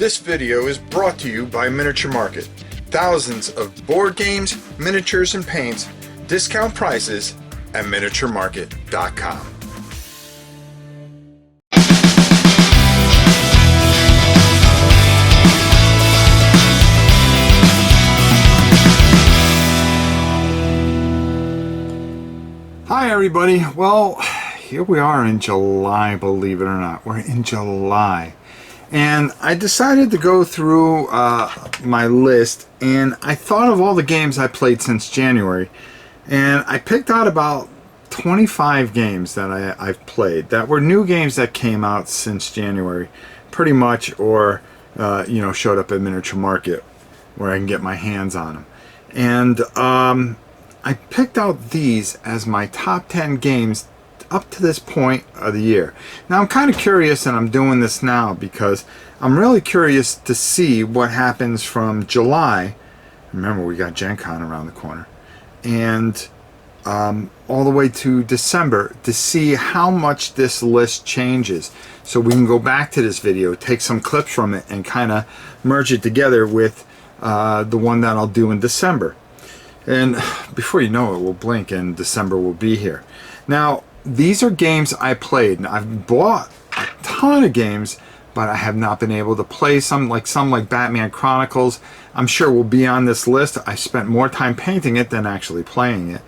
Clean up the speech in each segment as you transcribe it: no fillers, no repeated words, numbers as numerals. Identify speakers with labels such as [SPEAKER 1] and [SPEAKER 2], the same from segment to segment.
[SPEAKER 1] This video is brought to you by Miniature Market. Thousands of board games, miniatures, and paints, discount prices at miniaturemarket.com. Hi everybody. Well, here we are in July, believe it or not. We're in July. And I decided to go through my list, and I thought of all the games I played since January, and I picked out about 25 games that I've played that were new games that came out since January, pretty much, or showed up at Miniature Market where I can get my hands on them. And I picked out these as my top 10 games up to this point of the year. Now I'm kind of curious, and I'm doing this now because I'm really curious to see what happens from July. Remember, we got Gen Con around the corner, and all the way to December, to see how much this list changes, so we can go back to this video, take some clips from it, and kind of merge it together with the one that I'll do in December. And before you know it, we'll blink and December will be here. Now, these are games I played, and I've bought a ton of games, but I have not been able to play some like Batman Chronicles. I'm sure will be on this list. I spent more time painting it than actually playing it.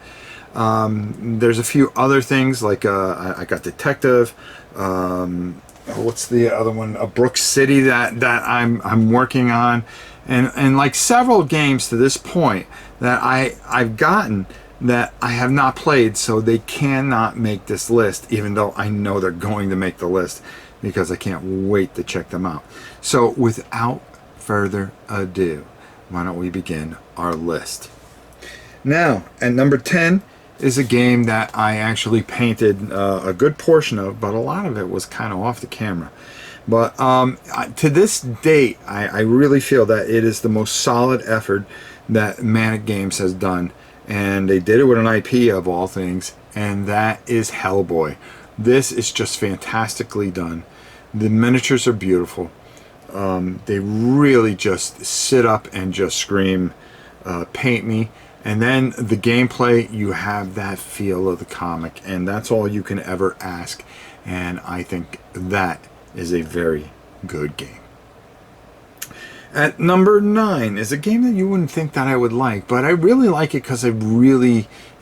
[SPEAKER 1] There's a few other things, like I got Detective. What's the other one? Brook City that I'm working on, and like several games to this point that I've gotten that I have not played, so they cannot make this list, even though I know they're going to make the list, because I can't wait to check them out. So without further ado, why don't we begin our list. Now, at number 10 is a game that I actually painted a good portion of, but a lot of it was kind of off the camera. But to this date, I really feel that it is the most solid effort that Manic Games has done. And they did it with an IP of all things, and that is Hellboy. This is just fantastically done. The miniatures are beautiful. They really just sit up and just scream, paint me. And then the gameplay, you have that feel of the comic, and that's all you can ever ask. And I think that is a very good game. At number 9 is a game that you wouldn't think that I would like, but I really like it because it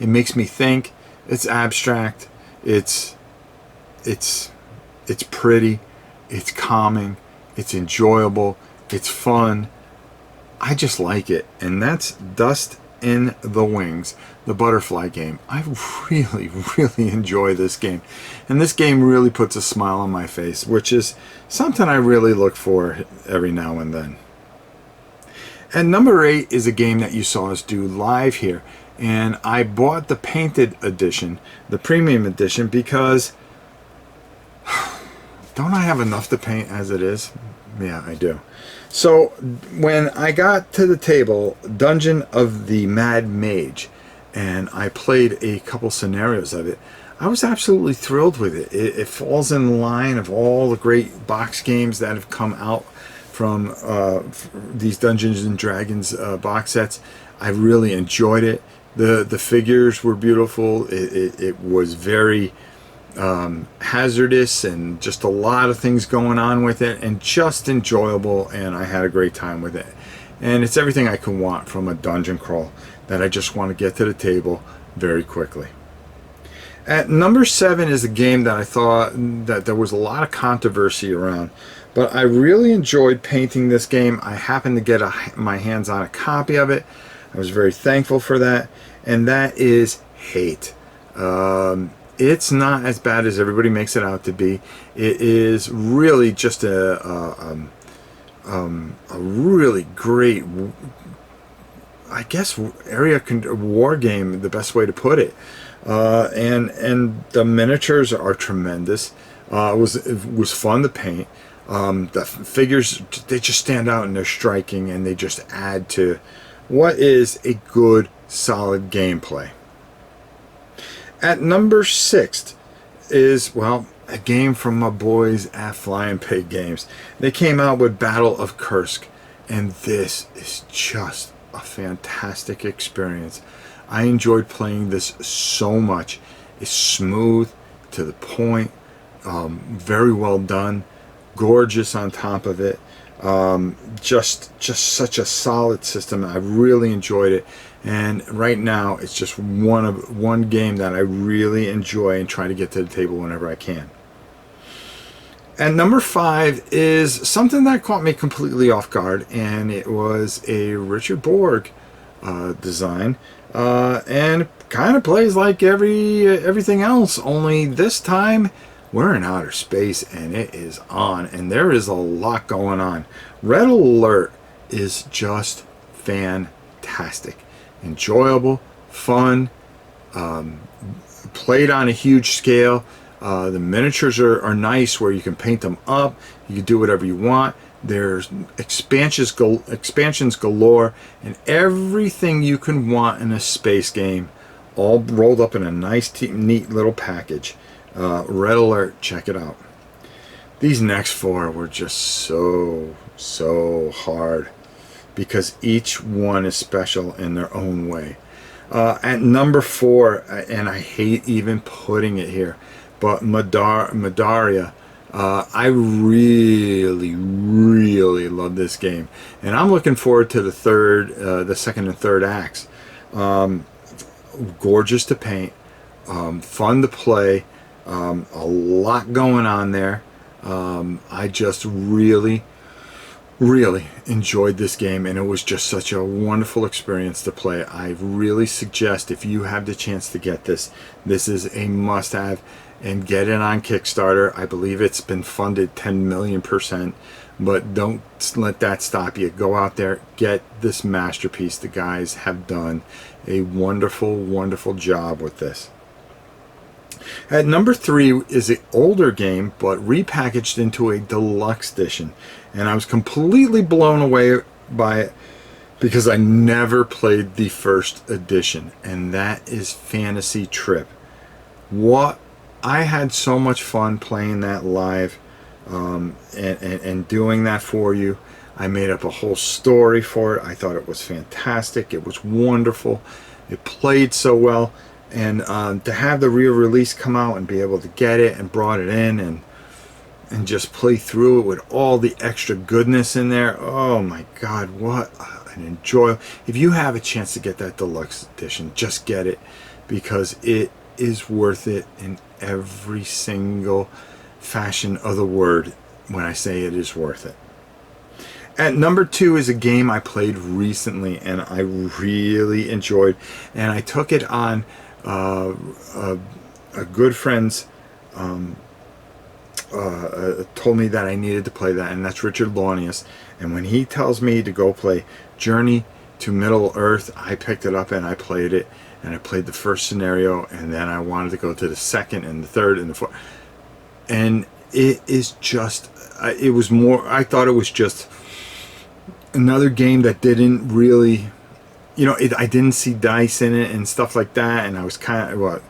[SPEAKER 1] makes me think. It's abstract, it's pretty, it's calming, it's enjoyable, it's fun. I just like it, and that's Dust in the Wings, the butterfly game. I really enjoy this game, and this game really puts a smile on my face, which is something I really look for every now and then. And number 8 is a game that you saw us do live here, and I bought the painted edition, the premium edition, because don't I have enough to paint as it is? Yeah, I do. So when I got to the table, Dungeon of the Mad Mage, and I played a couple scenarios of it, I was absolutely thrilled with it. It falls in line of all the great box games that have come out from these Dungeons and Dragons box sets. I really enjoyed it. The figures were beautiful. It was very hazardous, and just a lot of things going on with it, and just enjoyable, and I had a great time with it. And it's everything I can want from a dungeon crawl that I just want to get to the table very quickly. At number 7 is a game that I thought that there was a lot of controversy around, but I really enjoyed painting this game. I happened to get my hands on a copy of it. I was very thankful for that, and that is Hate. It's not as bad as everybody makes it out to be. It is really just a really great, I guess, area war game, the best way to put it. And the miniatures are tremendous. It was fun to paint. The figures, they just stand out, and they're striking, and they just add to what is a good, solid gameplay. At number 6 is, well, a game from my boys at Flying Pig Games. They came out with Battle of Kursk, and this is just a fantastic experience. I enjoyed playing this so much. It's smooth, to the point, very well done, gorgeous on top of it. Just such a solid system. I really enjoyed it, and right now it's just one game that I really enjoy and try to get to the table whenever I can. And number 5 is something that caught me completely off guard, and it was a Richard Borg design, and kind of plays like everything else, only this time we're in outer space and it is on, and there is a lot going on. Red Alert is just fantastic, enjoyable, fun, played on a huge scale. The miniatures are nice, where you can paint them up, you can do whatever you want. There's expansions galore, and everything you can want in a space game, all rolled up in a nice, neat little package. Red Alert, check it out. These next 4 were just so hard, because each one is special in their own way. At number 4, and I hate even putting it here, but Daria. I really love this game, and I'm looking forward to the second and third acts. Gorgeous to paint, fun to play, a lot going on there. I just really enjoyed this game, and it was just such a wonderful experience to play. I really suggest, if you have the chance to get this is a must-have, and get it on Kickstarter. I believe it's been funded 10 million%, but don't let that stop you. Go out there, get this masterpiece. The guys have done a wonderful job with this. At number 3 is an older game, but repackaged into a deluxe edition, and I was completely blown away by it, because I never played the first edition, and that is Fantasy Trip. I had so much fun playing that live, and doing that for you. I made up a whole story for it. I thought it was fantastic. It was wonderful. It played so well, and to have the real release come out and be able to get it and brought it in and just play through it with all the extra goodness in there. Oh my God, what an enjoy! If you have a chance to get that deluxe edition, just get it, because it is worth it in every single fashion of the word when I say it is worth it. At number 2 is a game I played recently and I really enjoyed, and I took it on a good friend's told me that I needed to play that, and that's Richard Launius. And when he tells me to go play Journey to Middle-earth, I picked it up and I played it, and I played the first scenario, and then I wanted to go to the second and the third and the fourth, and it is just it was more, I thought it was just another game that didn't really, I didn't see dice in it and stuff like that, and I was kind of,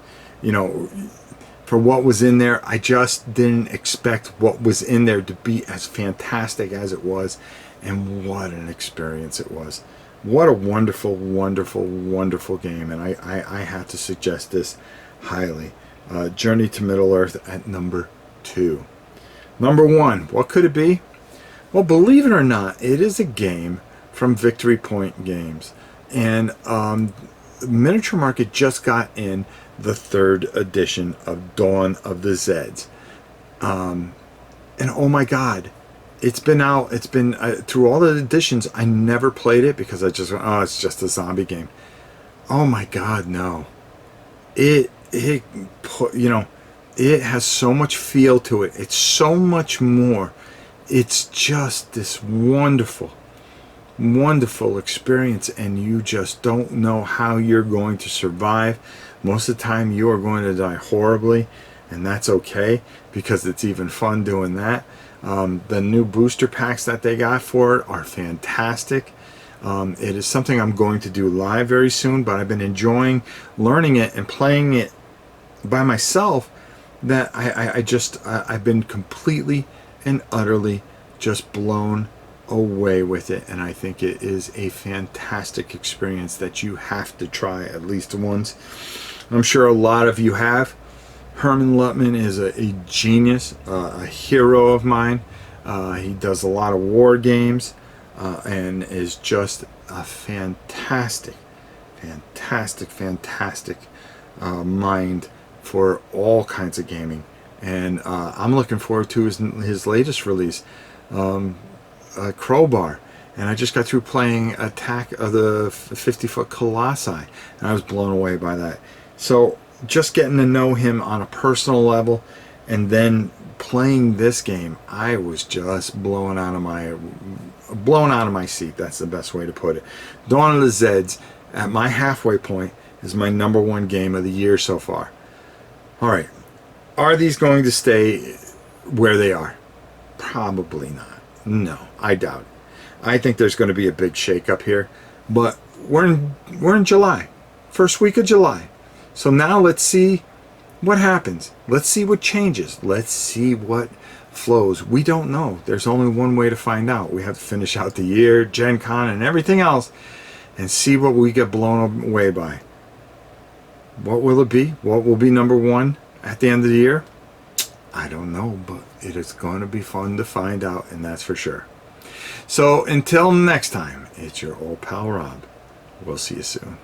[SPEAKER 1] for what was in there, I just didn't expect what was in there to be as fantastic as it was, and what an experience it was. What a wonderful game, and I have to suggest this highly. Journey to Middle-earth at number 2. Number 1, what could it be? Well, believe it or not, it is a game from Victory Point Games, and Miniature Market just got in the 3rd edition of Dawn of the Zeds, and oh my God, it's been out. It's been through all the editions. I never played it because I just went, oh, it's just a zombie game. Oh my God, no! It has so much feel to it. It's so much more. It's just this wonderful experience, and you just don't know how you're going to survive. Most of the time you are going to die horribly, and that's okay, because it's even fun doing that. The new booster packs that they got for it are fantastic. It is something I'm going to do live very soon, but I've been enjoying learning it and playing it by myself that I've been completely and utterly just blown away with it, and I think it is a fantastic experience that you have to try at least once. I'm sure a lot of you have. Herman Luttman is a genius, a hero of mine. He does a lot of war games, and is just a fantastic mind for all kinds of gaming. And I'm looking forward to his latest release, Crowbar. And I just got through playing Attack of the 50-Foot Colossi, and I was blown away by that. So just getting to know him on a personal level, and then playing this game, I was just blown out of my seat. That's the best way to put it. Dawn of the Zeds, at my halfway point, is my #1 game of the year so far. All right, are these going to stay where they are? Probably not. No, I doubt it. I think there's going to be a big shakeup here, but we're in July, first week of July. So now let's see what happens. Let's see what changes. Let's see what flows. We don't know. There's only one way to find out. We have to finish out the year, Gen Con, and everything else, and see what we get blown away by. What will it be? What will be #1 at the end of the year? I don't know, but it is going to be fun to find out, and that's for sure. So until next time, it's your old pal Rob. We'll see you soon.